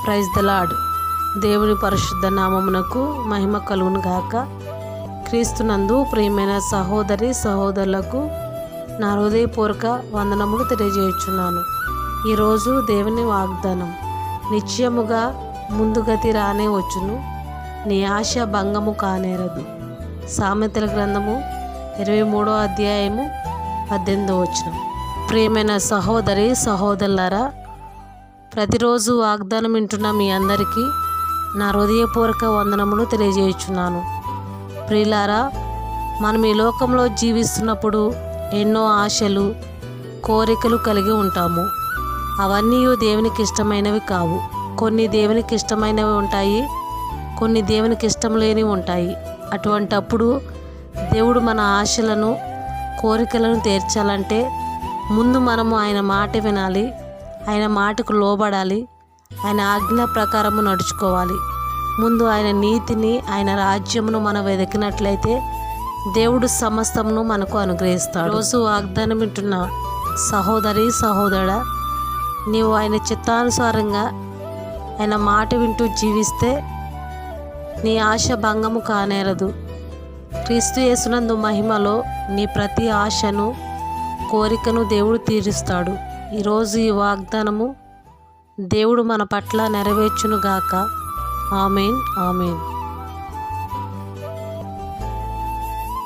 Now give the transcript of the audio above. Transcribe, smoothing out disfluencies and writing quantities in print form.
Praise the lord. దేవుని పరిశుద్ధ నామమునకు మహిమ కలుగును గాక. క్రీస్తునందు ప్రియమైన సహోదరి సహోదరులకు నా హృదయపూర్వక వందనములు తెలియజేయుచున్నాను. ఈరోజు దేవుని వాగ్దానం, నిశ్చయముగా ముందుగతి రానే వచ్చును, నీ ఆశ భంగము కానేరదు. సామెతల గ్రంథము 23వ అధ్యాయము 18వ వచనం. ప్రియమైన సహోదరి సహోదరులారా, ప్రతిరోజు వాగ్దానం వింటున్న మీ అందరికీ నా హృదయపూర్వక వందనములు తెలియజేయుచున్నాను. ప్రియులారా, మనం ఈ లోకంలో జీవిస్తున్నప్పుడు ఎన్నో ఆశలు కోరికలు కలిగి ఉంటాము. అవన్నీ దేవునికి ఇష్టమైనవి కావు. కొన్ని దేవునికి ఇష్టమైనవి ఉంటాయి, కొన్ని దేవునికి ఇష్టం లేనివి ఉంటాయి. అటువంటప్పుడు దేవుడు మన ఆశలను కోరికలను తీర్చాలంటే ముందు మనము ఆయన మాట వినాలి, ఆయన మాటకు లోబడాలి, ఆయన ఆజ్ఞ ప్రకారము నడుచుకోవాలి. ముందు ఆయన నీతిని, ఆయన రాజ్యమును మనం వెతికినట్లయితే దేవుడు సమస్తమును మనకు అనుగ్రహిస్తాడు. రోజు వాగ్దానం వింటున్న సహోదరి సహోదరుడా, నీవు ఆయన చిత్తానుసారంగా ఆయన మాట వింటూ జీవిస్తే నీ ఆశ భంగము కానేరదు. క్రీస్తు యేసునందు మహిమలో నీ ప్రతి ఆశను కోరికను దేవుడు తీరుస్తాడు. ఈరోజు ఈ వాగ్దానము దేవుడు మన పట్ల నెరవేర్చునుగాక. ఆమేన్, ఆమేన్.